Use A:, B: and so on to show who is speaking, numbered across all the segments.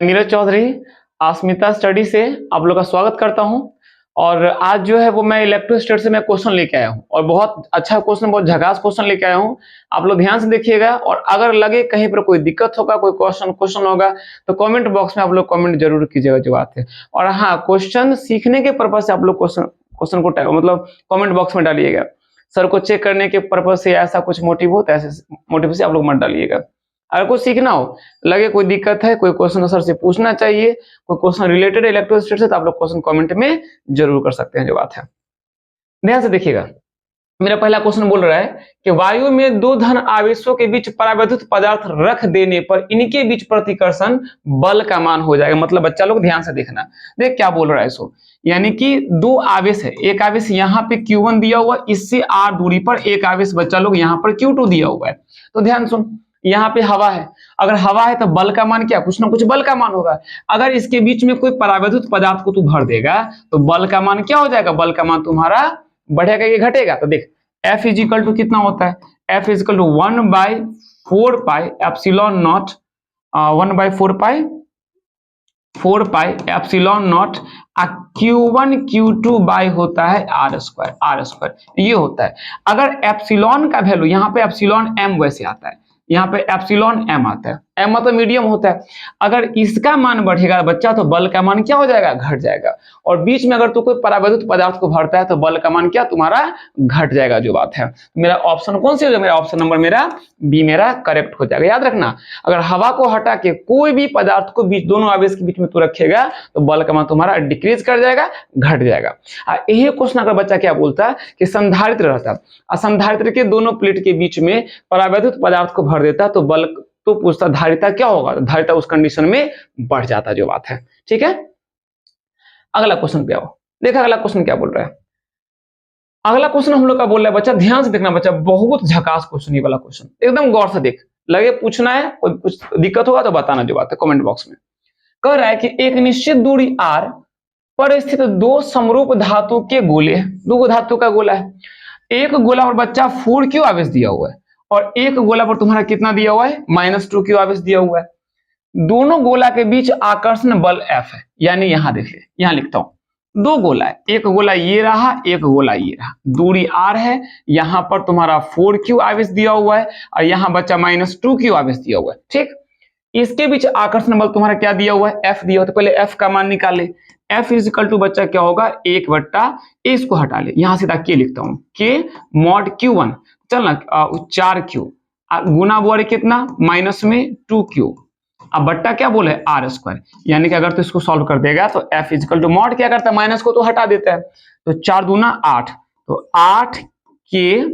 A: नीरज चौधरी अस्मिता study से आप लोग का स्वागत करता हूं। और आज जो है वो मैं इलेक्ट्रोस्टैट से मैं क्वेश्चन लेके आया हूं और बहुत अच्छा क्वेश्चन, बहुत झकास क्वेश्चन लेके आया हूं। आप लोग ध्यान से देखिएगा और अगर लगे कहीं पर कोई दिक्कत होगा, कोई क्वेश्चन होगा तो कमेंट बॉक्स में आप लोग कमेंट जरूर कीजिएगा जो बात है। और हाँ, क्वेश्चन सीखने के पर्पज से आप लोग क्वेश्चन को मतलब कमेंट बॉक्स में डालिएगा। सर को चेक करने के पर्पज से ऐसा कुछ मोटिव हो तो ऐसे मोटिव से आप लोग मत डालिएगा। अगर कुछ सीखना हो, लगे कोई दिक्कत है, कोई क्वेश्चन सर से पूछना चाहिए, कोई क्वेश्चन रिलेटेड इलेक्ट्रोस्टैट से, तो आप लोग क्वेश्चन कमेंट में जरूर कर सकते हैं जो बात है। ध्यान से देखिएगा, मेरा पहला क्वेश्चन बोल रहा है कि वायु में दो धन आवेशों के बीच परावैद्युत पदार्थ रख देने पर इनके बीच प्रतिकर्षण बल का मान हो जाएगा। मतलब बच्चा लोग ध्यान से देखना, देख क्या बोल रहा है सो, यानी कि दो आवेश है, एक आवेश यहाँ पे Q1 दिया हुआ, इससे r दूरी पर एक आवेश बच्चा लोग यहाँ पर Q2 दिया हुआ है। तो ध्यान सुन, यहाँ पे हवा है, अगर हवा है तो बल का मान क्या, कुछ ना कुछ बल का मान होगा। अगर इसके बीच में कोई परावैद्युत पदार्थ को तू भर देगा तो बल का मान क्या हो जाएगा, बल का मान तुम्हारा बढ़ेगा ये घटेगा। तो देख F इजिकल टू कितना होता है, F is equal to 1/4 pi epsilon naught, 1/4 pi epsilon naught Q1 Q2 by होता है R स्क्वायर, ये होता है। अगर एप्सिलॉन का वैल्यू, यहाँ पे एप्सिलॉन m वैसे आता है, यहाँ पे एप्सिलॉन m आता है, m मतलब मीडियम होता है। अगर इसका मान बढ़ेगा बच्चा तो बल का मान क्या हो जाएगा, घट जाएगा। और बीच में अगर तू कोई परावैद्युत पदार्थ को भरता है तो बल का मान क्या तुम्हारा घट जाएगा जो बात है। मेरा ऑप्शन कौन सी हो जाएगा, मेरा ऑप्शन नंबर मेरा बी मेरा करेक्ट हो जाएगा। याद रखना, अगर हवा को हटा के कोई भी पदार्थ को बीच दोनों आवेश के बीच में तू रखेगा तो बल का मान तुम्हारा डिक्रीज कर जाएगा, घट जाएगा। यही क्वेश्चन अगर बच्चा क्या बोलता है कि संधारित्र रहता है, संधारित्र के दोनों प्लेट के बीच में परावैद्युत पदार्थ को भर देता तो बल, तो पूछता धारिता क्या होगा, तो धारिता उस कंडीशन में बढ़ जाता जो बात है। ठीक है, अगला क्वेश्चन पे आओ। देखा अगला क्वेश्चन क्या बोल रहा है। अगला क्वेश्चन हम लोग का बोल रहा है, बच्चा ध्यान से देखना, बच्चा बहुत झकास क्वेश्चन, ये वाला क्वेश्चन एकदम गौर से देख, लगे पूछना है, कोई कुछ दिक्कत होगा तो बताना जो बात है कमेंट बॉक्स में। कह रहा है कि एक निश्चित दूरी r पर स्थित दो समरूप धातु के गोले, दो धातु का गोला है, एक गोला पर बच्चा 4q आवेश दिया हुआ है और एक गोला पर तुम्हारा कितना दिया हुआ है, -2q आवेश दिया हुआ है। दोनों गोला के बीच आकर्षण बल F है, यानी यहां देख ले, यहां लिखता हूं, दो गोला है, एक गोला ये रहा, एक गोला ये रहा, दूरी r है, यहां पर तुम्हारा 4q आवेश दिया हुआ है और यहां बच्चा -2q आवेश दिया हुआ है। ठीक, इसके बीच आकर्षण बल तुम्हारा क्या दिया हुआ है, F दिया हुआ है। तो पहले F का मान निकाले, F इजिकल टू बच्चा क्या होगा, 1/a, इसको हटा ले, यहां सीधा K लिखता हूं, K मॉड Q1, चल ना 4q गुना वर्ग कितना, माइनस में 2q, अब बट्टा क्या बोले R स्क्वायर, यानी कि अगर तो इसको सॉल्व कर देगा तो F इजिकल टू मॉड क्या करता है, माइनस को तो हटा देता है, तो 4 दूना 8, तो 8k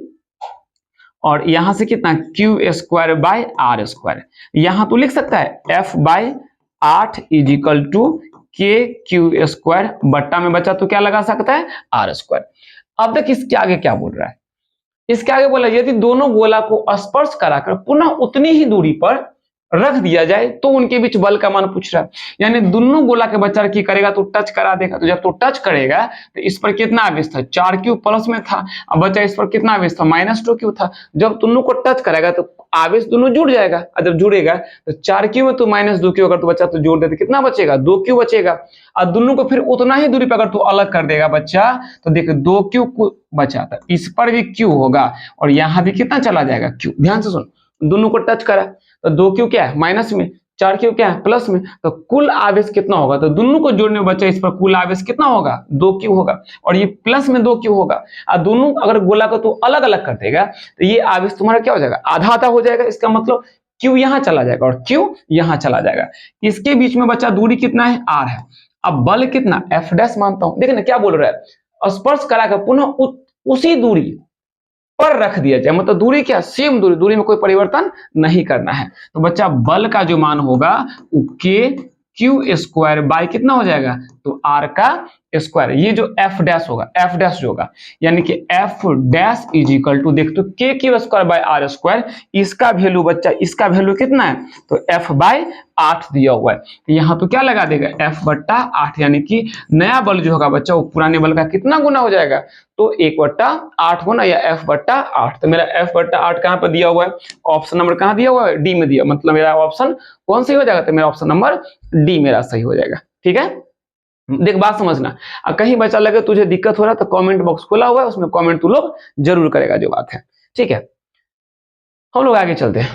A: और यहां से कितना Q square by R square, यहां तो लिख सकता है F by 8 is equal to K Q square, बट्टा में बचा तो क्या लगा सकता है, R स्क्वायर। अब देख इसके आगे क्या बोल रहा है, इसके आगे बोला यदि दोनों गोला को स्पर्श कराकर पुनः उतनी ही दूरी पर रख दिया जाए तो उनके बीच बल का मान पूछ रहा है। यानी दोनों गोला के बच्चा की करेगा तो टच करा देगा, तो जब तो टच करेगा तो इस पर कितना आवेश था, 4q प्लस में था, अब बच्चा इस पर कितना आवेश था, -2q था। जब दोनों को टच करेगा तो आवेश दोनों जुड़ जाएगा, और जब जुड़ेगा तो 4q में तो -2q अगर तो बच्चा तो जोड़ दे तो कितना बचेगा, 2q बचेगा। और दोनों को फिर उतना ही दूरी पर अगर तू अलग कर देगा बच्चा तो देख 2q बचा था, इस पर भी q होगा और यहाँ भी कितना चला जाएगा q। ध्यान से सुन, दोनों को टच करा तो 2q क्या है माइनस में, 4q क्या है प्लस में, तो कुल आवेश कितना होगा, तो दोनों को जोड़ने में बच्चा इस पर कुल आवेश कितना होगा, 2q होगा और ये प्लस में 2q होगा। और दोनों अगर गोला को तो अलग अलग कर देगा तो ये आवेश तुम्हारा क्या हो जाएगा, आधा आधा हो जाएगा। इसका मतलब q यहाँ चला जाएगा और q यहाँ चला जाएगा। इसके बीच में बच्चा दूरी कितना है, r है। अब बल कितना, F डैश मानता हूं, देखना क्या बोल रहा है, स्पर्श कराकर पुनः उसी दूरी पर रख दिया जाए, मतलब दूरी क्या, सेम दूरी, दूरी में कोई परिवर्तन नहीं करना है। तो बच्चा बल का जो मान होगा वो K Q स्क्वायर बाय कितना हो जाएगा, तो R का स्क्वायर, ये जो एफ डैश होगा, एफ डैश जो होगा यानी कि F dash is equal to, देख तो के Q square by R square, इसका वैल्यू बच्चा, इसका वैल्यू कितना है, तो एफ बाय 8 दिया हुआ है। तो यहाँ तो क्या लगा देगा, एफ बट्टा 8, यानी कि नया बल जो होगा बच्चा वो पुराने बल का कितना गुना हो जाएगा, तो 1/8 गुना या एफ बट्टा 8। तो मेरा एफ बट्टा 8 कहाँ पर दिया हुआ है, ऑप्शन नंबर कहाँ दिया हुआ है, डी में दिया, मतलब मेरा ऑप्शन कौन सही हो जाएगा, तो मेरा ऑप्शन नंबर डी मेरा सही हो जाएगा। ठीक है, देख बात समझना, कहीं बच्चा लगे तुझे दिक्कत हो रहा है तो कमेंट बॉक्स खुला हुआ है, उसमें कमेंट तू लोग जरूर करेगा जो बात है। ठीक है, हम लोग आगे चलते हैं,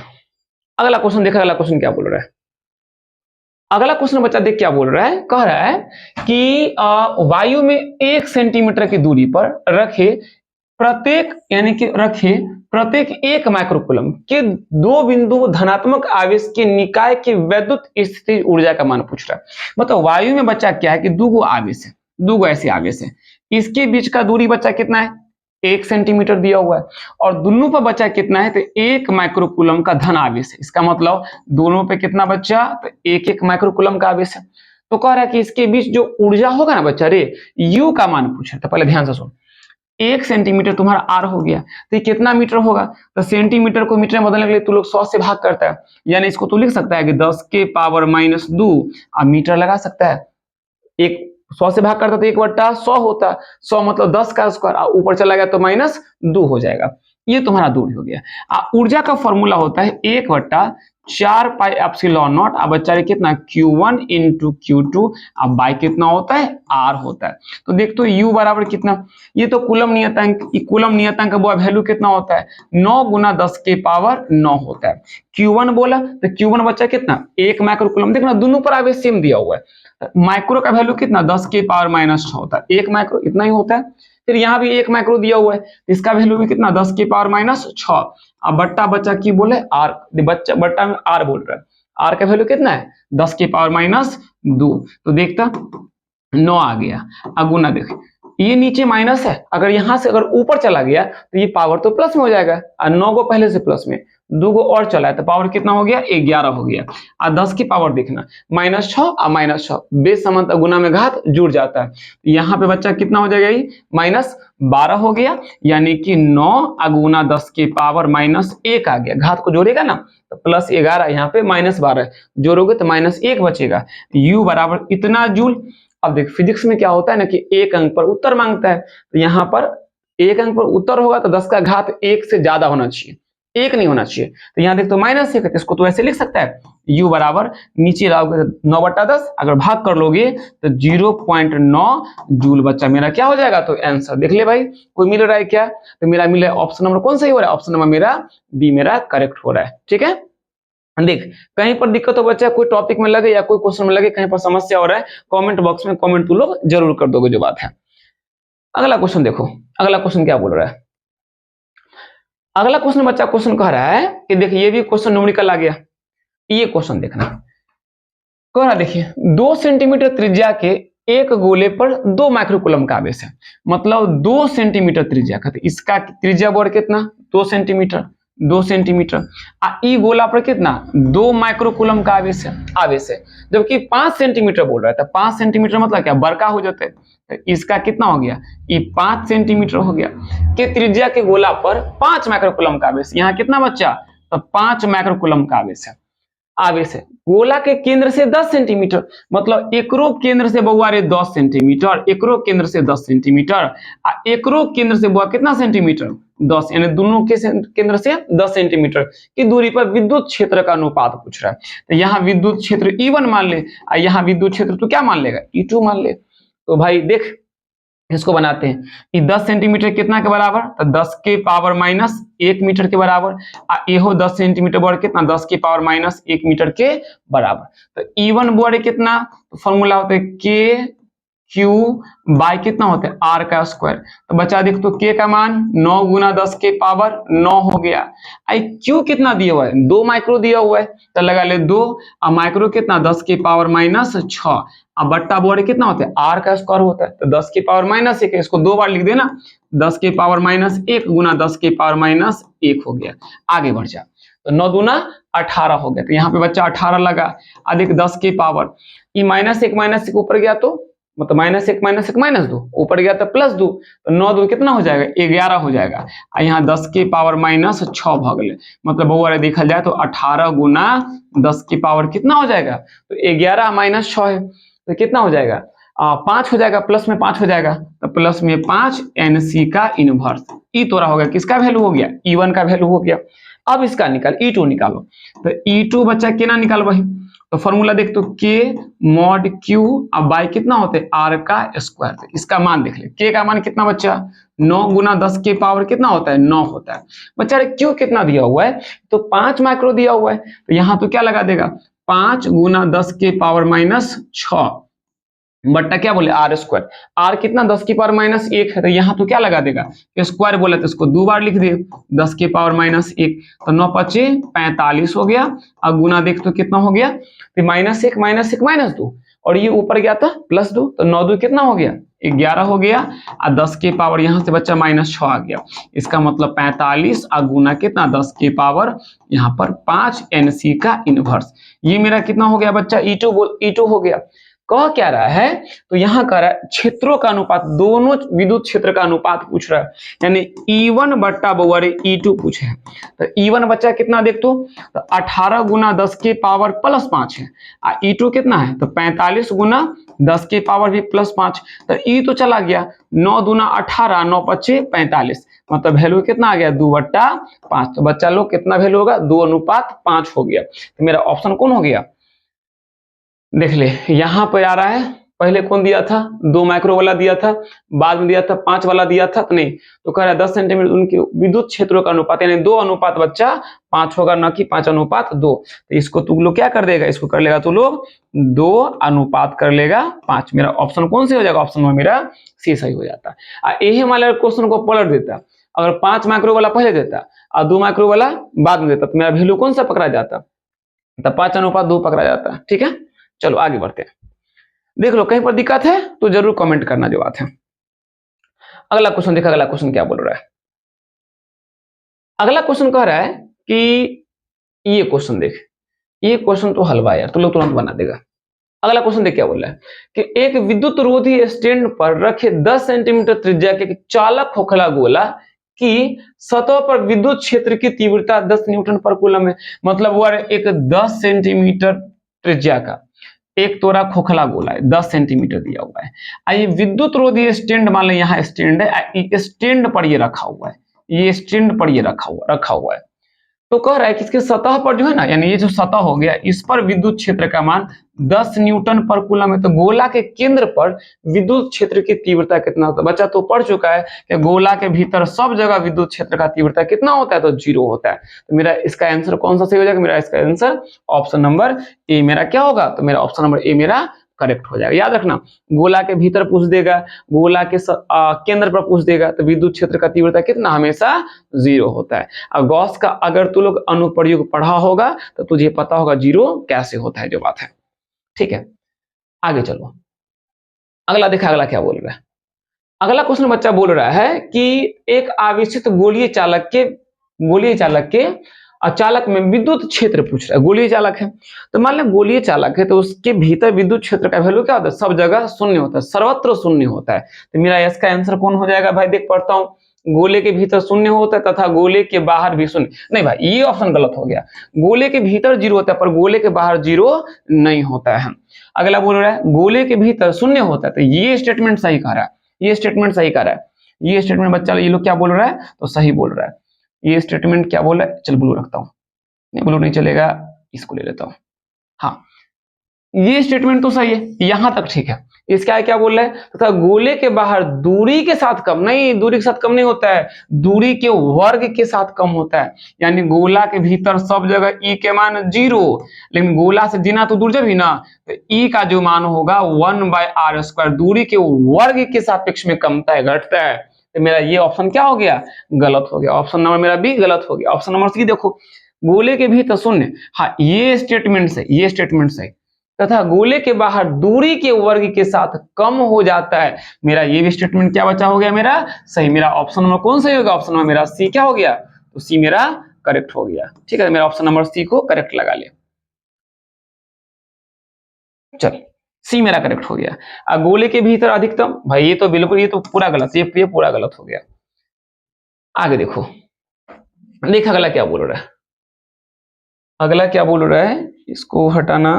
A: अगला क्वेश्चन देखा, अगला क्वेश्चन क्या बोल रहा है। अगला क्वेश्चन बच्चा देख क्या बोल रहा है, कह रहा है कि वायु में 1 सेंटीमीटर की दूरी पर रखे प्रत्येक, यानी कि रखे प्रत्येक 1 माइक्रोकूलम के 2 बिंदु धनात्मक आवेश के निकाय की वैद्युत स्थिति ऊर्जा का मान पूछ रहा है। मतलब वायु में बच्चा क्या है कि 2 आवेश है, 2 ऐसे आवेश है, इसके बीच का दूरी बच्चा कितना है, 1 सेंटीमीटर दिया हुआ है, और दोनों पर बच्चा कितना है, तो 1 माइक्रोकूलम का धन आवेश है। इसका मतलब दोनों पे कितना बच्चा, तो 1-1 माइक्रोकूलम का आवेश है। तो कह रहा है कि इसके बीच जो ऊर्जा होगा ना बच्चा रे, यू का मान पूछा। तो पहले ध्यान से सुन, 1 सेंटीमीटर तुम्हारा आर हो गया, तो ये कितना मीटर होगा, तो सेंटीमीटर को मीटर में बदलने के लिए तू लोग 100 से भाग करता है, यानी इसको तू लिख सकता है कि 10 के पावर -2 अब मीटर लगा सकता है। एक 100 से भाग करता तो 1/100 होता, 100 मतलब 10 का स्क्वायर, ऊपर चला गया तो -2 हो जाएगा। ये तुम्हारा दूरी हो गया। ऊर्जा का फॉर्मूला होता है 1/4 पाई एप्सिलॉन नॉट, अब बच्चा कितना, Q1 × Q2, अब बाई कितना होता है, R होता है। तो देख तो U बराबर कितना, ये तो कूलम नियतांक, कूलम नियतांक का वैल्यू कितना होता है, 9 × 10 के पावर 9 होता है। Q1 बोला तो Q1 बच्चा कितना, 1 माइक्रोकूलम, देखना दोनों पर आवेश सेम दिया हुआ है। माइक्रो का वैल्यू कितना, 10 के पावर -6 होता है, 1 माइक्रो इतना ही होता है। फिर यहाँ भी 1 माइक्रो दिया हुआ है, इसका वैल्यू भी कितना, 10 के पावर -6, अब बट्टा बच्चा की बोले आर, बच्चा बट्टा में आर बोल रहा है, आर का वैल्यू कितना है, 10 के पावर -2। तो देखता 9 आ गया, अब गुना देख, ये नीचे माइनस है, अगर यहां से अगर ऊपर चला गया तो ये पावर तो प्लस में हो जाएगा, और 9 को पहले से प्लस में, 2 को और चला है तो पावर कितना हो गया, 11 हो गया। और 10 की पावर देखना, -6 और -6 बेस समांतर गुना में घात जुड़ जाता है, यहाँ पे बच्चा कितना हो जाएगा, ये -12 हो गया, यानी कि 9 गुना 10 की पावर -1 आ गया, घात को जोड़ेगा ना तो +11, यहाँ पे -12 जोड़ोगे तो -1 बचेगा, U बराबर इतना जूल। अब देख फिजिक्स में क्या होता है ना कि 1 अंक पर उत्तर मांगता है, तो यहाँ पर 1 अंक पर उत्तर होगा तो 10 का घात 1 से ज्यादा होना चाहिए, 1 नहीं होना चाहिए। तो यहाँ देख तो -1 है, इसको तो ऐसे लिख सकता है, U बराबर नीचे लाओगे 9/10, अगर भाग कर लोगे तो 0.9 जूल बच्चा मेरा क्या हो जाएगा, तो आंसर देख ले भाई, कोई मिल रहा है क्या, तो मेरा मिला ऑप्शन नंबर कौन सही हो रहा है, ऑप्शन नंबर मेरा बी मेरा करेक्ट हो रहा है। ठीक है, देख कहीं पर दिक्कत हो बच्चा, कोई टॉपिक में लगे या कोई क्वेश्चन में लगे, कहीं पर समस्या हो रहा है, कमेंट बॉक्स में कमेंट तू लोग जरूर कर दोगे जो बात है। अगला क्वेश्चन देखो, अगला क्वेश्चन क्या बोल रहा है। अगला क्वेश्चन बच्चा क्वेश्चन कह रहा है कि देखिए ये भी क्वेश्चन न्यूमेरिकल आ गया, ये क्वेश्चन देखना, कह रहा देखिए 2 सेंटीमीटर त्रिज्या के एक गोले पर 2 माइक्रोकूलम का आवेश है, मतलब 2 सेंटीमीटर त्रिज्या का, तो इसका त्रिज्या बोर्ड कितना, 2 सेंटीमीटर, 2 सेंटीमीटर, ई गोला पर कितना, 2 माइक्रोकूलम का आवेश है, जबकि 5 सेंटीमीटर बोल रहा है, तो 5 सेंटीमीटर मतलब क्या, बड़का हो जाता है, तो इसका कितना हो गया, ये 5 सेंटीमीटर हो गया, कि त्रिज्या के गोला पर 5 माइक्रोकूलम का आवेश, यहाँ कितना बच्चा, तो 5 माइक्रोकूलम का आवेश है, गोला के केंद्र से 10 सेंटीमीटर, मतलब एकरो केंद्र से बउआ रे 10 सेंटीमीटर, एकरो केंद्र से 10 सेंटीमीटर, एकरो केंद्र से बउआ कितना सेंटीमीटर, 10, यानी दोनों के केंद्र से 10 सेंटीमीटर की दूरी पर विद्युत क्षेत्र का अनुपात पूछ रहा है। तो यहाँ विद्युत क्षेत्र E1 मान ले, और यहाँ विद्युत क्षेत्र तो क्या मान लेगा, E2 मान ले। तो भाई देख इसको बनाते हैं, ये 10 सेंटीमीटर कितना के बराबर, तो 10 के पावर -1 मीटर के बराबर, ये 10 सेंटीमीटर बड़ कितना, 10 के पावर -1 मीटर के बराबर। तो E1 बड़े कितना, तो फॉर्मूला होता है के क्यू बाय कितना होता है, आर का स्क्वायर। तो बच्चा देख तो के का मान 9 × 10 के पावर 9 हो गया, आई क्यू कितना दिया हुआ है, 2 माइक्रो दिया हुआ है, तो लगा ले 2, और माइक्रो कितना 10 के पावर -6, अब बट्टा बोर्ड कितना होता है, आर का स्क्वायर होता है, तो 10 के पावर -1, इसको 2 बार लिख देना, 10 के पावर -1 × 10 के पावर -1 हो गया। आगे बढ़ जा, तो 9 दूना 18 हो गया, तो यहाँ पे बच्चा 18 लगा, अधिक 10 के पावर, ये -1 ऊपर गया तो मतलब -1 ऊपर गया तो +2, तो 9 2 कितना हो जाएगा 11 हो जाएगा। और यहाँ 10 की पावर -6 भागले, मतलब वो देखा जाए तो 18 गुना 10 की पावर कितना हो जाएगा, तो 11 -6 है तो कितना हो जाएगा 5 हो जाएगा, प्लस में 5 हो जाएगा, तो प्लस में 5 NC का इनवर्स। ई तोरा हो गया, किसका वैल्यू हो गया, E1 का वैल्यू हो गया। अब इसका निकाल E2 निकालो, तो E2 बच्चा केना निकाल वही, तो फॉर्मूला देख तो K mod Q अब बाई कितना होते हैं R का स्क्वायर, तो इसका मान देख ले, K का मान कितना बच्चा 9 गुना 10 की पावर कितना होता है 9 होता है बच्चा। Q कितना दिया हुआ है, तो 5 माइक्रो दिया हुआ है, तो यहाँ तो क्या लगा देगा 5 गुना 10 की पावर -6 बट्टा क्या बोले R स्क्वायर, R कितना 10 की पावर -1 है, तो यहाँ तो क्या लगा देगा स्क्वायर बोला तो इसको 2 बार लिख दिए 10 की पावर -1, तो 9 पचे 45 हो गया, अब गुना देख तो कितना हो गया, तो -1 -2 और ये ऊपर गया था +2, तो 9 2 कितना हो गया 11 हो गया, और 10 की पावर यहाँ से बच्चा -6 आ गया, इसका मतलब 45 और गुना कितना 10 की पावर यहाँ पर 5 NC का इनवर्स। ये मेरा कितना हो गया बच्चा E2 हो गया। कह क्या रहा है, तो यहाँ कह रहा है क्षेत्रों का अनुपात, दोनों विद्युत क्षेत्र का अनुपात पूछ रहा है, यानी E1 बट्टा बउआ E2 पूछे हैं। तो E1 बच्चा कितना देख तो 18 गुना 10 की पावर +5 है, और E2 कितना है तो 45 गुना 10 की पावर भी +5, तो E तो चला गया 9 दूना 18 9 पचे 45, मतलब वैल्यू कितना आ गया 2/5, तो बच्चा लोग कितना वैल्यू होगा 2:5 हो गया। तो मेरा ऑप्शन कौन हो गया, देख ले यहाँ पर आ रहा है, पहले कौन दिया था 2 माइक्रो वाला दिया था, बाद में दिया था 5 वाला दिया था, तो नहीं तो कह रहा है 10 सेंटीमीटर उनके विद्युत क्षेत्रों का अनुपात, यानी 2 अनुपात बच्चा 5 होगा, न कि 5:2, तो इसको तू लोग क्या कर देगा, इसको कर लेगा तू लोग 2 अनुपात कर लेगा 5। मेरा ऑप्शन कौन से हो जाएगा, ऑप्शन में मेरा सी सही हो जाता है। यही वाला क्वेश्चन को पलट देता, अगर 5 माइक्रो वाला पहले देता और 2 माइक्रो वाला बाद में देता, तो मेरा वैल्यू कौन सा पकड़ा जाता, तो 5:2 पकड़ा जाता। ठीक है, चलो आगे बढ़ते हैं। देख लो कहीं पर दिक्कत है तो जरूर कमेंट करना जो बात है। अगला क्वेश्चन देखा, अगला क्वेश्चन क्या बोल रहा है, अगला क्वेश्चन कह रहा है कि ये क्वेश्चन देख, ये क्वेश्चन तो हलवा यार, तो लोग तुरंत बना देगा। अगला क्वेश्चन देख क्या बोल रहा है कि एक विद्युत रोधी स्टैंड पर रखे 10 सेंटीमीटर त्रिज्या के चालक खोखला गोला की सतह पर विद्युत क्षेत्र की तीव्रता 10 न्यूटन पर कूलम है। मतलब वो एक 10 सेंटीमीटर त्रिज्या का एक तोरा खोखला गोला है, 10 सेंटीमीटर दिया हुआ है, ये विद्युत रोधी स्टैंड, मान लो यहाँ स्टैंड है, स्टैंड पर ये रखा हुआ है, ये स्टैंड पर ये रखा हुआ है। तो कह रहा है कि इसके सतह पर जो है ना, यानी ये जो सतह हो गया, इस पर विद्युत क्षेत्र का मान 10 न्यूटन पर कूलम है। तो गोला के केंद्र पर विद्युत क्षेत्र की तीव्रता कितना होता है, बच्चा तो पढ़ चुका है कि गोला के भीतर सब जगह विद्युत क्षेत्र का तीव्रता कितना होता है, तो 0 होता है। तो मेरा इसका आंसर कौन सा सही हो जाएगा, मेरा इसका आंसर ऑप्शन नंबर ए मेरा क्या होगा, तो मेरा ऑप्शन नंबर ए मेरा करेक्ट हो जाएगा। याद रखना, गोला के भीतर पूछ देगा, गोला के केंद्र पर पूछ देगा, तो विद्युत क्षेत्र का तीव्रता कितना हमेशा 0 होता है। और गॉस का अगर तू लोग अनुप्रयोग पढ़ा होगा तो तुझे पता होगा 0 कैसे होता है, जो बात है। ठीक है, आगे चलो, अगला देखा, अगला क्या बोल रहा है। अगला क्वेश्चन बच्चा बोल रहा है कि एक आवेशित गोलीय चालक के चालक में विद्युत क्षेत्र पूछ रहा है, गोलीय चालक है, तो मान लें गोलीय चालक है, तो उसके भीतर विद्युत क्षेत्र का वैल्यू क्या होता है, सब जगह शून्य होता है, सर्वत्र शून्य होता है। तो मेरा इसका आंसर कौन हो जाएगा भाई, देख पढ़ता हूँ, गोले के भीतर शून्य होता है तथा गोले के बाहर भी शून्य। नहीं भाई, ये ऑप्शन गलत हो गया, गोले के भीतर 0 होता है पर गोले के बाहर 0 नहीं होता है। अगला बोल रहा है गोले के भीतर शून्य होता है, तो ये स्टेटमेंट सही कह रहा है, ये स्टेटमेंट सही कह रहा है, ये स्टेटमेंट बच्चा ये लोग क्या बोल रहा है, तो सही बोल रहा है। ये स्टेटमेंट क्या बोल रहा है, चल ब्लू रखता हूँ, नहीं ब्लू नहीं चलेगा, इसको ले लेता हूँ। हाँ, ये स्टेटमेंट तो सही है, यहां तक ठीक है। इसका क्या बोल रहा है, तथा गोले के बाहर दूरी के साथ कम, नहीं दूरी के साथ कम नहीं होता है, दूरी के वर्ग के साथ कम होता है। यानी गोला के भीतर सब जगह ई के मान 0, लेकिन गोला से जिना तो दूर जब ही ना, तो ई का जो मान होगा 1/r², दूरी के वर्ग के सापेक्ष में कमता है, घटता है। तो मेरा ये ऑप्शन क्या हो गया, गलत हो गया, ऑप्शन नंबर मेरा बी गलत हो गया। ऑप्शन नंबर सी देखो, गोले के भीतर शून्य, हाँ ये स्टेटमेंट से, ये स्टेटमेंट से, तथा गोले के बाहर दूरी के वर्ग के साथ कम हो जाता है। मेरा ये भी स्टेटमेंट क्या बचा हो गया, मेरा सही। मेरा ऑप्शन नंबर कौन सही होगा, ऑप्शन नंबर मेरा सी क्या हो गया, तो सी मेरा करेक्ट हो गया। ठीक है, मेरा ऑप्शन नंबर सी को करेक्ट लगा ले। चल सी मेरा करेक्ट हो गया। गोले के भीतर अधिकतम, भाई ये तो बिल्कुल, ये तो पूरा गलत, ये पूरा गलत हो गया। आगे देखो, देख अगला क्या बोल रहा है, अगला क्या बोल रहा है, इसको हटाना।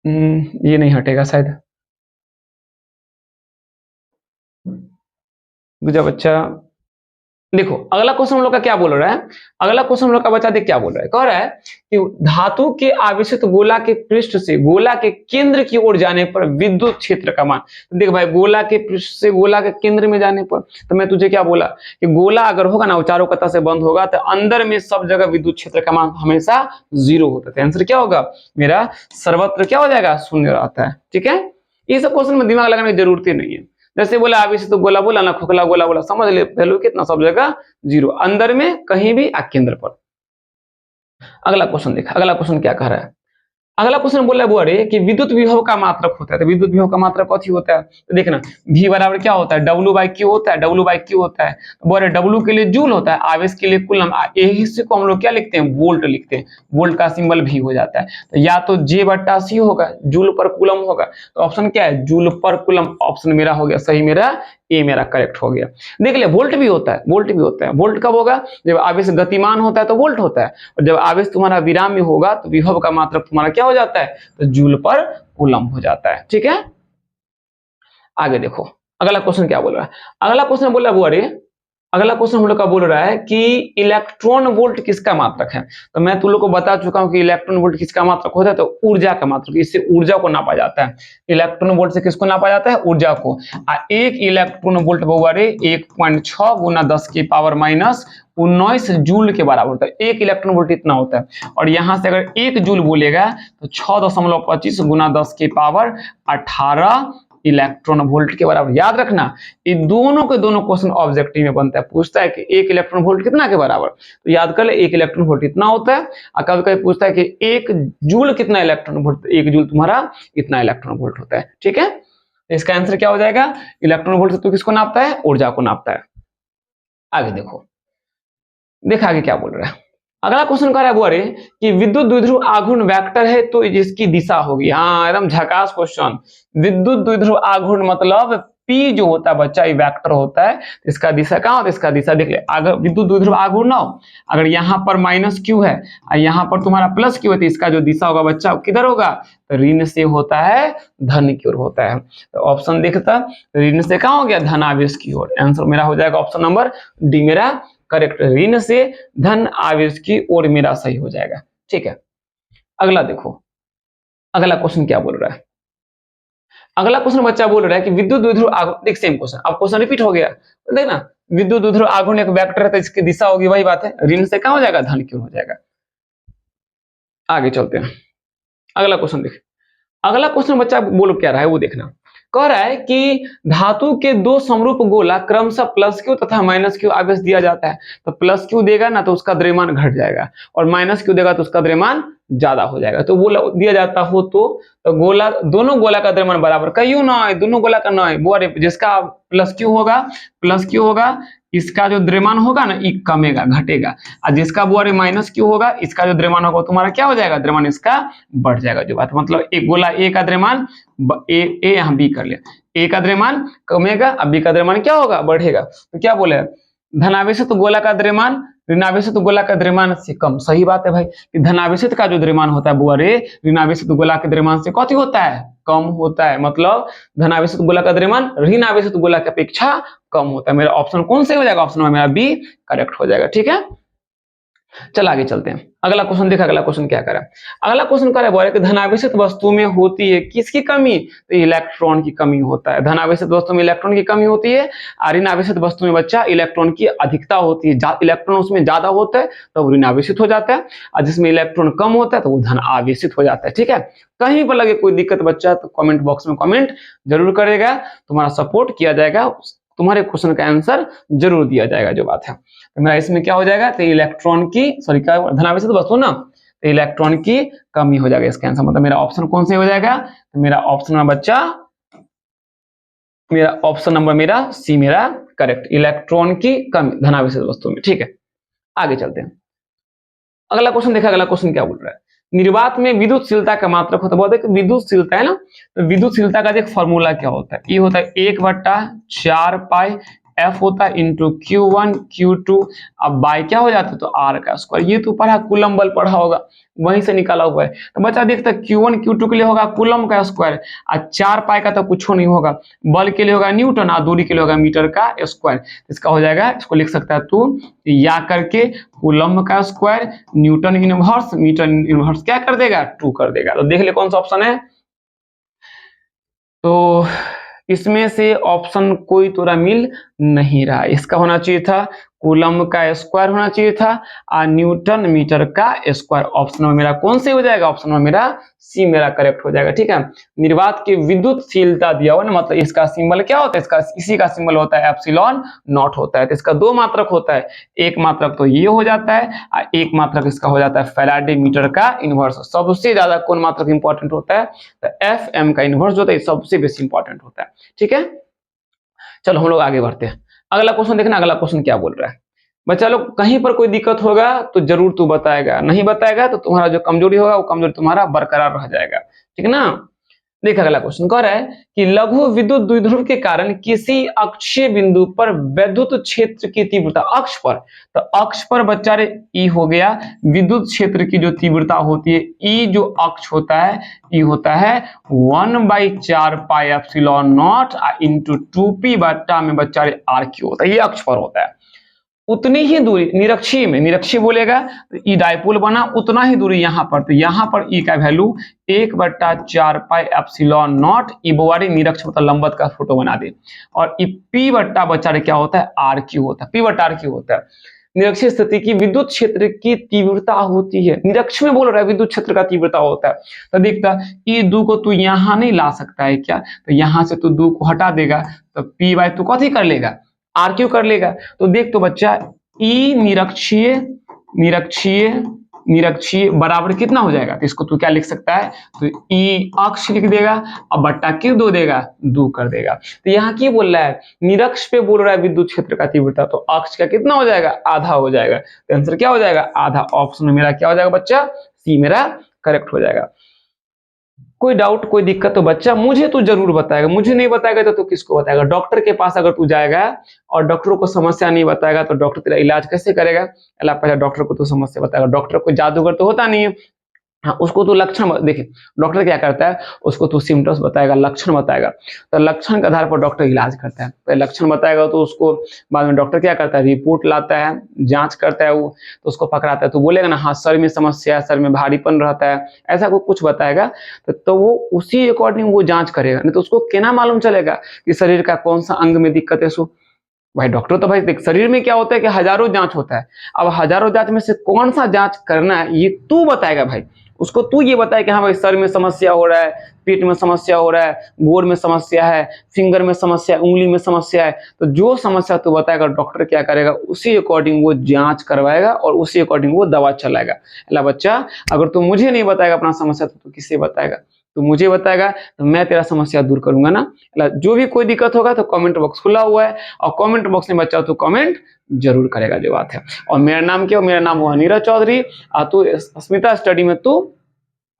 A: ये नहीं हटेगा शायद। दूसरा बच्चा, देखो अगला क्वेश्चन हम लोग का क्या बोल रहा है, अगला क्वेश्चन हम लोग का बच्चा देख क्या बोल रहा है, कह रहा है कि धातु के आवेशित गोला के पृष्ठ से गोला के केंद्र की ओर जाने पर विद्युत क्षेत्र का मान। तो देख भाई, गोला के पृष्ठ से गोला के केंद्र में जाने पर, तो मैं तुझे क्या बोला कि गोला अगर होगा ना, वो चारों कता से बंद होगा, तो अंदर में सब जगह विद्युत क्षेत्र का मान हमेशा 0 होता है। आंसर क्या होगा मेरा, सर्वत्र क्या हो जाएगा, शून्य रहता है। ठीक है, ये सब क्वेश्चन में दिमाग लगाने की जरूरत ही नहीं है। जैसे बोला आवेशित तो गोला बोला ना, खोखला गोला बोला, समझ ले, वैल्यू कितना, सब जगह 0, अंदर में कहीं भी केंद्र पर। अगला क्वेश्चन देखा, अगला क्वेश्चन क्या कह रहा है, अगला क्वेश्चन बोल रहा है वो, अरे कि विद्युत विभव का मात्रक होता है, तो विद्युत विभव का मात्रक कथी होता है, तो देखना V बराबर क्या होता है, W/Q होता है, W/Q होता है। तो बोल रहे W के लिए जूल होता है, आवेश के लिए कूलम, यही हिस्से को हम लोग क्या लिखते हैं, वोल्ट लिखते हैं, वोल्ट का सिंबल V हो जाता है। तो या तो J/C होगा, जूल पर कूलम होगा, तो ऑप्शन क्या है, जूल पर कूलम, ऑप्शन मेरा हो गया सही, मेरा ए मेरा करेक्ट हो गया। देख ले, वोल्ट भी होता है, वोल्ट भी होता है। वोल्ट कब होगा, जब आवेश गतिमान होता है तो वोल्ट होता है, और जब आवेश तुम्हारा विराम में होगा तो विभव का मात्रक तुम्हारा क्या हो जाता है, तो जूल पर कूलम हो जाता है। ठीक है, आगे देखो अगला क्वेश्चन क्या बोल रहा है, अगला क्वेश्चन बोल रहा है वो, अरे अगला क्वेश्चन हम लोग का बोल रहा है कि इलेक्ट्रॉन वोल्ट किसका मात्रक है। तो मैं तुम लोग को बता चुका हूं कि इलेक्ट्रॉन वोल्ट किसका मात्रक होता है, तो ऊर्जा का मात्रक, इससे ऊर्जा को नापा जाता है। इलेक्ट्रॉन वोल्ट से किसको नापा जाता है, ऊर्जा को। एक इलेक्ट्रॉन वोल्ट बउआरे 1.6 गुना 10 की पावर -19 जूल के बराबर होता है। एक इलेक्ट्रॉन वोल्ट इतना होता है, और यहां से अगर 1 जूल बोलेगा तो 6.25 गुना 10 की पावर 18 इलेक्ट्रॉन वोल्ट के बराबर। याद रखना, ये दोनों के दोनों क्वेश्चन ऑब्जेक्टिव में बनता है, पूछता है कि एक इलेक्ट्रॉन वोल्ट कितना के बराबर, तो याद कर ले एक इलेक्ट्रॉन वोल्ट इतना होता है। और कभी कभी पूछता है कि एक जूल कितना इलेक्ट्रॉन वोल्ट, एक जूल तुम्हारा इतना इलेक्ट्रॉन वोल्ट होता है। ठीक है, इसका आंसर क्या हो जाएगा, इलेक्ट्रॉन वोल्ट से तो किसको नापता है, ऊर्जा को नापता है। आगे देखो, देखा आगे क्या बोल रहा है, अगला क्वेश्चन कह रहा है वो, अरे कि विद्युत द्विध्रुव आघूर्ण वेक्टर है तो इसकी दिशा होगी। हाँ एकदम झकास क्वेश्चन। विद्युत द्विध्रुव आघूर्ण मतलब P जो होता है बच्चा, ये वेक्टर होता है, इसका दिशा कहाँ होता है, इसका दिशा देख ले, अगर विद्युत द्विध्रुव आघूर्ण हो, अगर यहाँ पर -Q है और यहाँ पर तुम्हारा +Q है, तो इसका जो दिशा होगा बच्चा किधर होगा, तो ऋण से होता है धन की ओर होता है। तो ऑप्शन देखता, ऋण से कहाँ हो गया, धनावेश की ओर। आंसर मेरा हो जाएगा ऑप्शन नंबर डी मेरा करेक्ट, ऋण से धन आवेश की ओर मेरा सही हो जाएगा। ठीक है, अगला देखो, अगला क्वेश्चन क्या बोल रहा है, अगला क्वेश्चन बच्चा बोल रहा है कि विद्युत द्विध्रुव आघूर्ण, देख सेम क्वेश्चन, अब क्वेश्चन रिपीट हो गया, देख ना, विद्युत द्विध्रुव आघूर्ण एक वेक्टर है तो इसकी दिशा होगी, वही बात है, ऋण से कहाँ हो जाएगा, धन की ओर हो जाएगा। आगे चलते हैं, अगला क्वेश्चन देख, अगला क्वेश्चन बच्चा बोल क्या रहा है वो देखना, कह रहा है कि धातु के दो समरूप गोला क्रमशः +Q तथा -Q आवेश दिया जाता है, तो +Q देगा ना तो उसका द्रव्यमान घट जाएगा, और -Q देगा तो उसका द्रव्यमान ज्यादा हो जाएगा। तो बोला दिया जाता हो तो गोला, दोनों गोला का द्रव्यमान बराबर, कहियो ना दोनों गोला का ना, वो जिसका +Q होगा इसका जो द्रव्यमान होगा ना ये कमेगा, घटेगा, और जिसका वो -Q होगा इसका जो द्रव्यमान होगा तुम्हारा क्या हो जाएगा, द्रव्यमान इसका बढ़ जाएगा। जो बात मतलब एक गोला ए का द्रव्यमान ए यहाँ बी कर ले, ए का द्रव्यमान कमेगा, अब बी का द्रव्यमान क्या होगा, बढ़ेगा। तो क्या बोले, धनावेशित गोला का द्रव्यमान ऋणावेशित गोला का द्रव्यमान से कम। सही बात है भाई, कि धनावेशित का जो द्रव्यमान होता है वो ऋणावेशित गोला के द्रव्यमान से कथी होता है, कम होता है। मतलब धनावेशित गोला का द्रव्यमान ऋणावेशित गोला की अपेक्षा कम होता है। मेरा ऑप्शन कौन से हो जाएगा, ऑप्शन में मेरा बी करेक्ट हो जाएगा। ठीक है, चल आगे चलते हैं, अगला क्वेश्चन देखा, अगला क्वेश्चन क्या करा, अगला क्वेश्चन कह रहा है कि धनावेशित वस्तु में होती है किसकी कमी, तो इलेक्ट्रॉन की कमी होता है। धनावेशित वस्तु में इलेक्ट्रॉन की कमी होती है, और ऋणावेशित वस्तु में बच्चा इलेक्ट्रॉन की अधिकता होती है। इलेक्ट्रॉन उसमें ज्यादा होता है तो वो ऋणावेशित हो जाता है, और जिसमें इलेक्ट्रॉन कम होता है तो वो धन आवेशित हो जाता है। ठीक है, कहीं पर लगे कोई दिक्कत बच्चा तो कमेंट बॉक्स में कमेंट जरूर करेगा, तुम्हारा सपोर्ट किया जाएगा, तुम्हारे क्वेश्चन का आंसर जरूर दिया जाएगा। जो बात है तो मेरा इसमें क्या हो जाएगा, तो इलेक्ट्रॉन की सॉरी क्या धनावेशित वस्तु ना, तो इलेक्ट्रॉन की कमी हो जाएगा इसका आंसर। मतलब मेरा ऑप्शन कौन से हो जाएगा, तो मेरा ऑप्शन में बच्चा मेरा ऑप्शन नंबर मेरा सी मेरा करेक्ट, इलेक्ट्रॉन की कमी धनावेशित वस्तु में। ठीक है, आगे चलते हैं। अगला क्वेश्चन देखा, अगला क्वेश्चन क्या बोल रहा है, निर्वात में विद्युतशीलता का मात्रक होता है। बहुत विद्युतशीलता है ना, तो विद्युतशीलता का एक फॉर्मूला क्या होता है, ये होता है 1/4 पाई एफ होता है इंटू Q1 Q2, अब बाय क्या हो जाता है तो R का स्क्वायर। ये तो पढ़ा, कूलम बल पढ़ा होगा, वहीं से निकाला हुआ है। तो बच्चा देखता है Q1 Q2 के लिए होगा कूलम का स्क्वायर, और 4 पाई का तो कुछ नहीं होगा, बल के लिए होगा न्यूटन, और दूरी के लिए होगा मीटर का स्क्वायर। इसका हो जाएगा, इसको लिख सकता है तू या करके कूलम का square newton inverse, metre inverse क्या कर देगा 2 कर देगा। तो देख ले कौन सा ऑप्शन है, तो इसमें से ऑप्शन कोई तोरा मिल नहीं रहा। इसका होना चाहिए था कूलम का स्क्वायर होना चाहिए था, और न्यूटन मीटर का स्क्वायर। ऑप्शन में मेरा कौन से हो जाएगा, ऑप्शन में मेरा सी मेरा करेक्ट हो जाएगा। ठीक है, निर्वात की विद्युतशीलता दिया हुआ ना, मतलब इसका सिंबल क्या होता है, इसका इसी का सिंबल होता है एप्सिलॉन नॉट होता है। तो इसका 2 मात्रक होता है, एक मात्रक तो ये हो जाता है, और एक मात्रक इसका हो जाता है फैराडे मीटर का इनवर्स। सबसे ज्यादा कौन मात्रक इंपॉर्टेंट होता है, तो एफ एम का इनवर्स जो होता है सबसे बेसी इंपॉर्टेंट होता है। ठीक है, चलो हम लोग आगे बढ़ते हैं। अगला क्वेश्चन देखना, अगला क्वेश्चन क्या बोल रहा है। बच्चा लोग कहीं पर कोई दिक्कत होगा तो जरूर तू बताएगा, नहीं बताएगा तो तुम्हारा जो कमजोरी होगा वो कमजोरी तुम्हारा बरकरार रह जाएगा। ठीक है ना, देखा अगला क्वेश्चन कह रहा है कि लघु विद्युत द्विध्रुव के कारण किसी अक्षीय बिंदु पर विद्युत क्षेत्र की तीव्रता, अक्ष पर, तो अक्ष पर बच्चा रे ई हो गया, विद्युत क्षेत्र की जो तीव्रता होती है ई जो अक्ष होता है ई होता है 1/4 pi epsilon not into 2p बट्टा में बच्चा रे आर क्यू होता है, ये अक्ष पर होता है। उतनी ही दूरी निरक्षीय में, निरक्षीय बोलेगा तो ई डायपोल बना, उतना ही दूरी यहाँ पर, तो यहाँ पर ई का वैल्यू 1/4 पाई एप्सिलॉन नॉट, ई बोवारी निरक्ष मतलब लंबवत का फोटो बना दे, और ई पी बट्टा बच्चा क्या होता है आर क्यू होता है, पी बट्टा आर क्यू होता है। निरक्षीय स्थिति की विद्युत क्षेत्र की तीव्रता होती है, निरक्ष में बोल रहा है विद्युत क्षेत्र का तीव्रता होता है। तो देखता ई दू को तू यहाँ नहीं ला सकता है क्या, तो यहाँ से तू दू को हटा देगा तो पी बाई तू कथी कर लेगा आर क्यू कर लेगा। तो देख तो बच्चा ई निरक्षीय निरक्षीय निरक्षीय बराबर कितना हो जाएगा, तो इसको तू क्या लिख सकता है, तो ई अक्ष लिख देगा और बट्टा क्यों दो देगा दो कर देगा। तो यहाँ की बोल रहा है निरक्ष पे बोल रहा है विद्युत क्षेत्र का तीव्रता, तो अक्ष का कितना हो जाएगा आधा हो जाएगा, तो आंसर क्या हो जाएगा आधा। ऑप्शन मेरा क्या हो जाएगा बच्चा सी मेरा करेक्ट हो जाएगा। कोई डाउट कोई दिक्कत तो बच्चा मुझे तो जरूर बताएगा, मुझे नहीं बताएगा तो किसको बताएगा। डॉक्टर के पास अगर तू जाएगा और डॉक्टर को समस्या नहीं बताएगा तो डॉक्टर तेरा इलाज कैसे करेगा, पहले डॉक्टर को तो समस्या बताएगा। डॉक्टर कोई जादूगर तो होता नहीं है, हाँ उसको तो लक्षण देखे डॉक्टर क्या करता है, उसको तो सिम्टम्स बताएगा लक्षण बताएगा, तो लक्षण के आधार पर डॉक्टर इलाज करता है। पहले लक्षण बताएगा तो उसको बाद में डॉक्टर क्या करता है रिपोर्ट लाता है, जांच करता है, वो तो उसको पकड़ाता है, तो बोलेगा ना हाँ सर में समस्या है, सर में भारीपन रहता है, ऐसा कुछ बताएगा तो वो उसी अकॉर्डिंग वो जांच करेगा। नहीं तो उसको क्या मालूम चलेगा कि शरीर का कौन सा अंग में दिक्कत है। सो भाई डॉक्टर तो भाई देख शरीर में क्या होता है कि हजारों जांच होता है, अब हजारों जांच में से कौन सा जांच करना है ये तू बताएगा भाई। उसको तू ये बताए कि हाँ भाई सर में समस्या हो रहा है, पेट में समस्या हो रहा है, गोड़ में समस्या है, फिंगर में समस्या, उंगली में समस्या है, तो जो समस्या तू बताएगा डॉक्टर क्या करेगा उसी अकॉर्डिंग वो जांच करवाएगा और उसी अकॉर्डिंग वो दवा चलाएगा। अल्लाह बच्चा अगर तू मुझे नहीं बताएगा अपना समस्या तो तू किससे बताएगा, तो मुझे बताएगा तो मैं तेरा समस्या दूर करूंगा ना। जो भी कोई दिक्कत होगा तो कमेंट बॉक्स खुला हुआ है, और कमेंट बॉक्स में बच्चा तो कमेंट जरूर करेगा जो बात है। और मेरा नाम क्या, मेरा नाम हुआ नीरज चौधरी, तू अस्मिता स्टडी में तू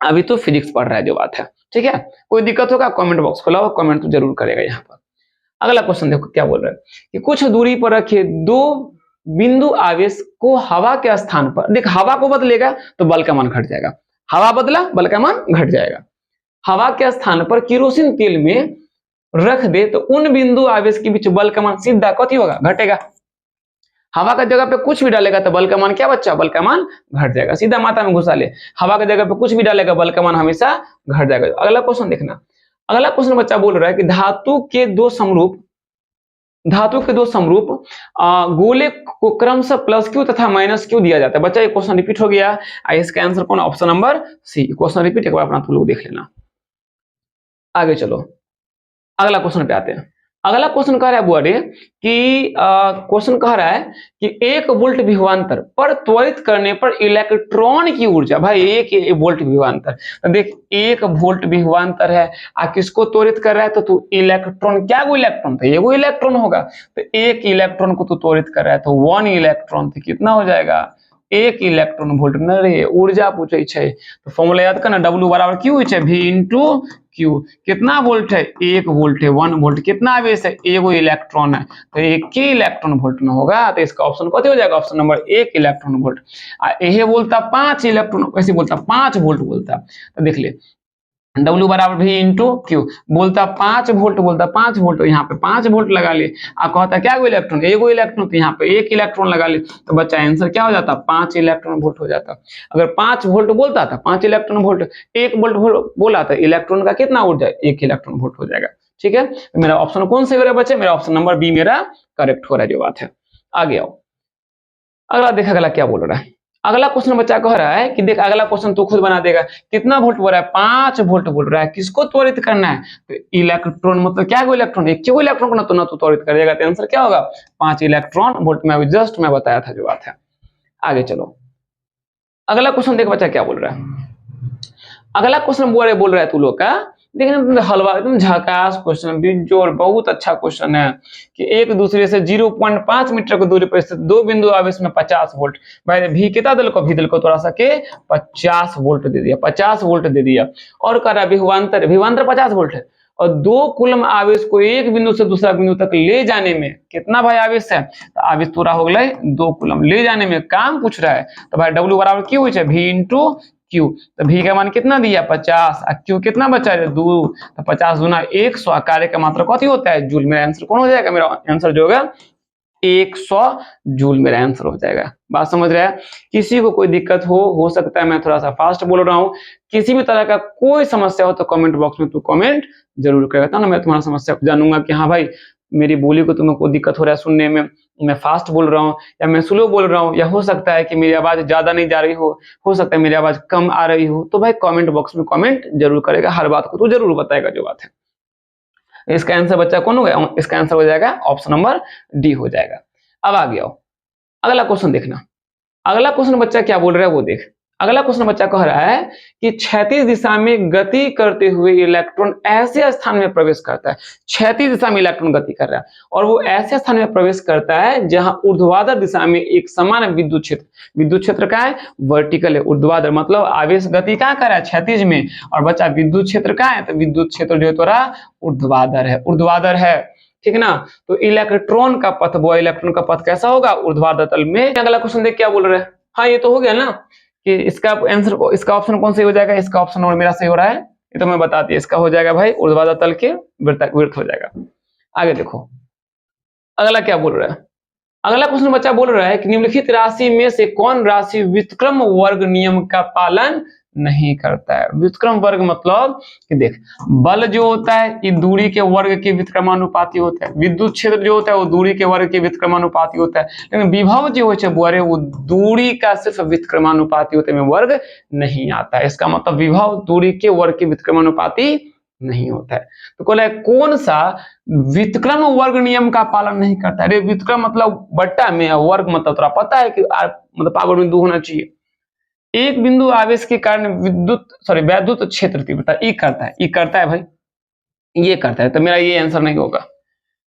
A: अभी तो फिजिक्स पढ़ रहा है जो बात है। ठीक है, कोई दिक्कत होगा कमेंट बॉक्स खुला हुआ, कमेंट तो जरूर करेगा यहाँ पर। अगला क्वेश्चन देखो क्या बोल रहा है कि कुछ दूरी पर रखे दो बिंदु आवेश को हवा के स्थान पर, देख हवा को बदलेगा तो बल का मान घट जाएगा, हवा बदला बल का मान घट जाएगा। हवा के स्थान पर केरोसिन तेल में रख दे तो उन बिंदु आवेश के बीच बल का मान सीधा कथी होगा घटेगा। हवा का जगह पे कुछ भी डालेगा तो बल का मान क्या बच्चा बल का मान घट जाएगा, सीधा माथा में घुसा ले। हवा की जगह पे कुछ भी डालेगा बल का मान हमेशा घट जाएगा। अगला क्वेश्चन देखना, अगला क्वेश्चन बच्चा बोल रहा है कि धातु के दो समरूप गोले को क्रमशः प्लस क्यू तथा माइनस क्यू दिया जाता है। बच्चा ये क्वेश्चन रिपीट हो गया, इसका आंसर कौन, option number C. Question repeat एक बार अपना तुम लोग देख लेना। आगे चलो अगला क्वेश्चन पे आते हैं। अगला क्वेश्चन कह रहा है बुआरे कि क्वेश्चन कह रहा है कि 1 वोल्ट विभवांतर पर त्वरित करने पर इलेक्ट्रॉन की ऊर्जा, भाई 1 वोल्ट विभवांतर, तो देख 1 वोल्ट विभवांतर है, किसको त्वरित कर रहा है, तो तू इलेक्ट्रॉन, क्या वो इलेक्ट्रॉन था, ये वो इलेक्ट्रॉन होगा, तो 1 इलेक्ट्रॉन को तू त्वरित कर रहा है, तो 1 इलेक्ट्रॉन, तो कितना हो जाएगा 1 इलेक्ट्रॉन वोल्ट न रे, ऊर्जा पूछे छे, तो फॉर्मूला याद करना, W बराबर क्यू है, V इंटू क्यू, कितना वोल्ट है 1 वोल्ट है, 1 वोल्ट, कितना आवेश है, एगो इलेक्ट्रॉन है, तो 1 इलेक्ट्रॉन वोल्ट न होगा, तो इसका ऑप्शन कथी हो जाएगा, ऑप्शन नंबर 1 इलेक्ट्रॉन वोल्ट। यही बोलता 5 इलेक्ट्रॉन, कैसे बोलता 5 वोल्ट बोलता, तो देख ले W बराबर V इंटू क्यू, बोलता 5 वोल्ट, बोलता 5 वोल्ट, यहाँ पे 5 वोल्ट लगा ले, आप कहता क्या को इलेक्ट्रॉन, एगो इलेक्ट्रॉन, तो यहाँ पे 1 इलेक्ट्रॉन लगा ले, तो बच्चा आंसर क्या हो जाता 5 इलेक्ट्रॉन वोल्ट हो जाता। अगर 5 वोल्ट बोलता था 5 इलेक्ट्रॉन वोल्ट, 1 वोल्ट बोला था, इलेक्ट्रॉन का कितना ऊर्जा 1 इलेक्ट्रॉन वोल्ट हो जाएगा। ठीक है, तो मेरा ऑप्शन कौन से हो रहा है बच्चे, मेरा ऑप्शन नंबर बी मेरा करेक्ट हो रहा है, जो बात है। आगे आओ, अगला देख, अगला क्या बोल रहा है, अगला क्वेश्चन बच्चा कह रहा है कि देख अगला क्वेश्चन तू खुद बना देगा, कितना वोल्ट बोल रहा है 5 वोल्ट बोल रहा है, किसको त्वरित करना है, तो इलेक्ट्रॉन, मतलब क्या इलेक्ट्रॉन, एक क्यों इलेक्ट्रॉन को ना तू त्वरित करेगा, तो आंसर क्या होगा 5 इलेक्ट्रॉन वोल्ट में, जस्ट मैं बताया था, जो बात है। आगे चलो, अगला क्वेश्चन देख बच्चा क्या बोल रहा है, अगला क्वेश्चन बोल रहा है तू लोग का, देखना हलवा एकदम झकास क्वेश्चन, बिजोर बहुत अच्छा क्वेश्चन है कि एक दूसरे से 0.5 मीटर की दूरी पर स्थित 2 बिंदु आवेश में 50 वोल्ट, भाई भी कितना दिल को, भी दिल को थोड़ा सा के 50 वोल्ट दे दिया, 50 वोल्ट दे दिया, और कह रहा विभवांतर, विभवांतर 50 वोल्ट है, और 2 कूलम आवेश को एक बिंदु से दूसरा बिंदु तक ले जाने में कितना भाई आवेश है, तो आवेश पूरा हो गया 2 कूलम, ले जाने में काम पूछ रहा है, तो भाई W बराबर क्यू है, V इंटू क्यू, तो V का मान कितना दिया 50, और क्यू कितना बचा है 2, तो 50 गुना 100, कार्य का मात्रा कथी होता है जूल, मेरा आंसर कौन हो जाएगा, मेरा आंसर जो होगा 100 जूल मेरा आंसर हो जाएगा। बात समझ रहा है, किसी को कोई दिक्कत हो सकता है मैं थोड़ा सा फास्ट बोल रहा हूँ, किसी भी तरह का कोई समस्या हो तो कमेंट बॉक्स में तू कमेंट जरूर करेगा, ना मैं तुम्हारा समस्या को जानूंगा कि हाँ भाई मेरी बोली को तुम्हें कोई दिक्कत हो रहा है सुनने में, मैं फास्ट बोल रहा हूँ या मैं स्लो बोल रहा हूँ, या हो सकता है कि मेरी आवाज ज्यादा नहीं जा रही हो सकता है मेरी आवाज कम आ रही हो, तो भाई कमेंट बॉक्स में कमेंट जरूर करेगा, हर बात को तो जरूर बताएगा, जो बात है। इसका आंसर बच्चा कौन होगा, इसका आंसर हो जाएगा ऑप्शन नंबर डी हो जाएगा। अब आ गया अगला क्वेश्चन देखना, अगला क्वेश्चन बच्चा क्या बोल रहा है वो देख, अगला क्वेश्चन बच्चा कह रहा है कि क्षैतिज दिशा में गति करते हुए इलेक्ट्रॉन ऐसे स्थान में प्रवेश करता है, क्षैतिज दिशा में इलेक्ट्रॉन गति कर रहा है और वो ऐसे स्थान में प्रवेश करता है जहां ऊर्ध्वाधर दिशा में एक समान विद्युत क्षेत्र का है वर्टिकल है, ऊर्ध्वाधर मतलब आवेश गति क्या कर रहा है क्षैतिज में, और बच्चा विद्युत क्षेत्र का है, तो विद्युत क्षेत्र जो है तोरा ऊर्ध्वाधर है, ठीक ना, तो इलेक्ट्रॉन का पथ, वो इलेक्ट्रॉन का पथ कैसा होगा ऊर्ध्वाधर तल में। अगला क्वेश्चन देख क्या बोल रहे हैं, हाँ ये तो हो गया ना कि इसका आंसर को, इसका ऑप्शन कौन सही हो जाएगा, इसका ऑप्शन और मेरा सही हो रहा है, ये तो मैं बता दिया, इसका हो जाएगा भाई ऊर्ध्वाधर तल के वृत्त हो जाएगा। आगे देखो अगला क्या बोल रहा है, अगला क्वेश्चन बच्चा बोल रहा है कि निम्नलिखित राशि में से कौन राशि व्युत्क्रम वर्ग नियम का पालन नहीं करता है। व्युत्क्रम वर्ग मतलब कि देख बल जो होता है ये दूरी के वर्ग के व्युत्क्रमानुपाती होता है, विद्युत क्षेत्र जो होता है वो दूरी के वर्ग के व्युत्क्रमानुपाती होता है, लेकिन विभव जो है बुआरे वो दूरी का सिर्फ व्युत्क्रमानुपाती होता है, में वर्ग नहीं आता है, इसका मतलब विभव दूरी के वर्ग के व्युत्क्रमानुपाती नहीं होता है। तो बोला कौन सा व्युत्क्रम वर्ग नियम का पालन नहीं करता है, व्युत्क्रम मतलब बट्टा में, वर्ग मतलब थोड़ा पता है कि मतलब पावर में 2 होना चाहिए। एक बिंदु आवेश के कारण वैद्युत क्षेत्र तीव्रता ई करता है भाई, ये करता है, तो मेरा ये आंसर नहीं होगा।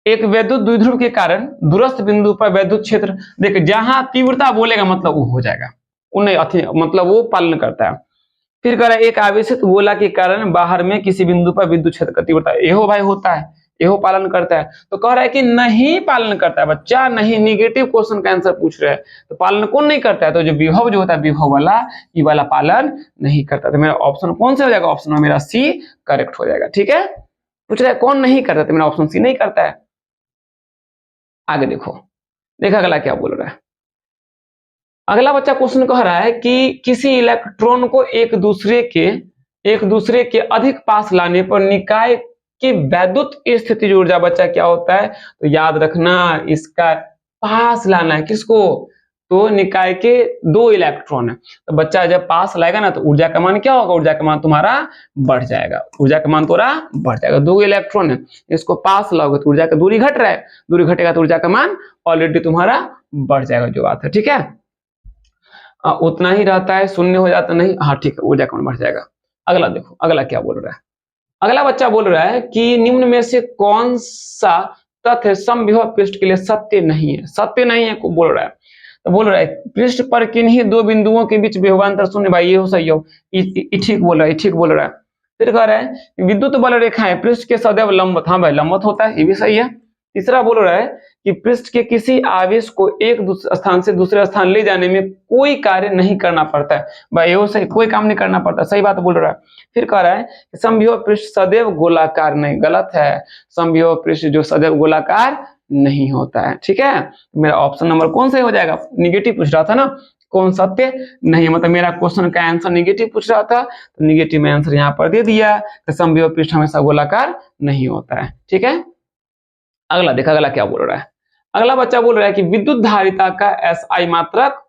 A: एक वैद्युत द्विध्रुव के कारण दूरस्थ बिंदु पर वैद्युत क्षेत्र, देखिए जहां तीव्रता बोलेगा मतलब वो हो जाएगा, मतलब वो पालन करता है। फिर कह रहा है एक आवेशित गोला के कारण बाहर में किसी बिंदु पर विद्युत क्षेत्र का तीव्रता, यहो भाई होता है, यहो पालन करता है, तो कह रहा है कि नहीं पालन करता है बच्चा, नहीं, निगेटिव क्वेश्चन का आंसर पूछ रहा है, तो पालन कौन नहीं करता है, तो जो विभव जो होता है विभव वाला ये वाला पालन नहीं करता, तो मेरा ऑप्शन कौन से हो जाएगा, ऑप्शन में मेरा सी करेक्ट हो जाएगा। ठीक है, पूछ रहा है कौन नहीं करता, तो मेरा ऑप्शन सी नहीं करता है। आगे देखा अगला क्या बोल रहा है, अगला बच्चा क्वेश्चन कह रहा है कि किसी इलेक्ट्रॉन को एक दूसरे के अधिक पास लाने पर निकाय की वैद्युत स्थिति ऊर्जा बच्चा क्या होता है, तो याद रखना इसका पास लाना है, किसको, तो निकाय के 2 इलेक्ट्रॉन है, तो बच्चा जब पास लाएगा ना तो ऊर्जा का मान क्या होगा, ऊर्जा का मान तुम्हारा बढ़ जाएगा, ऊर्जा का मान तुम्हारा बढ़ जाएगा। 2 इलेक्ट्रॉन है, इसको पास लाओगे तो ऊर्जा का दूरी घट रहा है, दूरी घटेगा तो ऊर्जा का मान ऑलरेडी तुम्हारा बढ़ जाएगा, जो बात है, ठीक है। उतना ही रहता है, शून्य हो जाता नहीं, हाँ ठीक है, ऊर्जा का मान बढ़ जाएगा। अगला देखो, अगला क्या बोल रहा है, अगला बच्चा बोल रहा है कि निम्न में से कौन सा तथ्य समविभव पृष्ठ के लिए सत्य नहीं है, सत्य नहीं है को बोल रहा है। तो बोल रहा है पृष्ठ पर किन्हीं 2 बिंदुओं के बीच विभवांतर शून्य, भाई ये हो सही हो, ठीक बोल रहा है, ठीक बोल रहा है। फिर कह रहा है विद्युत बल रेखाएं पृष्ठ के सदैव लंबवत, हाँ भाई लंबवत होता है, ये भी सही है। तीसरा बोल रहा है कि पृष्ठ के किसी आवेश को एक स्थान से दूसरे स्थान ले जाने में कोई कार्य नहीं करना पड़ता है, भाई ये सही, कोई काम नहीं करना पड़ता, सही बात बोल रहा है। फिर कह रहा है समविभव पृष्ठ सदैव गोलाकार नहीं, गलत है, समविभव पृष्ठ जो सदैव गोलाकार नहीं होता है, ठीक है। मेरा ऑप्शन नंबर कौन सा हो जाएगा, निगेटिव पूछ रहा था ना, कौन सत्य नहीं, मतलब मेरा क्वेश्चन का आंसर निगेटिव पूछ रहा था, तो निगेटिव में आंसर यहाँ पर दे दिया कि समविभव पृष्ठ हमेशा गोलाकार नहीं होता है, ठीक है। अगला देखा, अगला क्या बोल रहा है, अगला बच्चा बोल रहा है कि विद्युत धारिता का एसआई मात्रक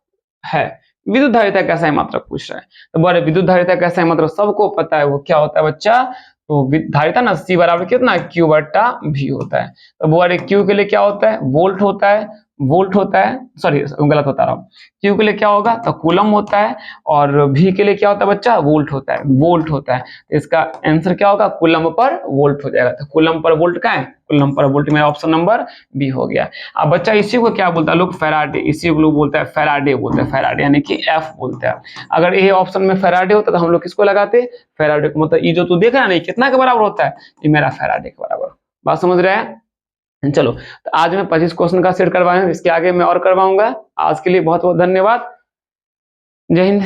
A: है, विद्युत धारिता का एसआई मात्रक पूछ रहा है। तो बोले विद्युत धारिता का एसआई मात्रक सबको पता है, वो क्या होता है बच्चा, तो धारिता ना C बराबर कितना, Q बट्टा V होता है। तो बोले Q के लिए क्या होता है, वोल्ट होता है, वोल्ट होता है, सॉरी गलत बता रहा हूँ, Q के लिए क्या होगा तो कूलम होता है, और V के लिए क्या होता है बच्चा, वोल्ट होता है, वोल्ट होता है। तो इसका आंसर क्या होगा, कूलम पर वोल्ट हो जाएगा। तो कूलम पर वोल्ट का है, कूलम पर वोल्ट, मेरा ऑप्शन नंबर बी हो गया। अब बच्चा इसी को क्या बोलता है लोग, फैराडे, इसी को लोग बोलता है फैराडे, बोलते हैं फैराडे, यानी कि F बोलते हैं। अगर ये ऑप्शन में फैराडे होता तो हम लोग किसको लगाते, फैराडे को, मतलब ये जो तू देख रहा है नहीं कितना के बराबर होता है, ये मेरा फैराडे के बराबर, बात समझ रहे हैं। चलो, तो आज मैं 25 क्वेश्चन का सेट करवाया हूं, इसके आगे मैं और करवाऊंगा। आज के लिए बहुत बहुत धन्यवाद, जय हिंद।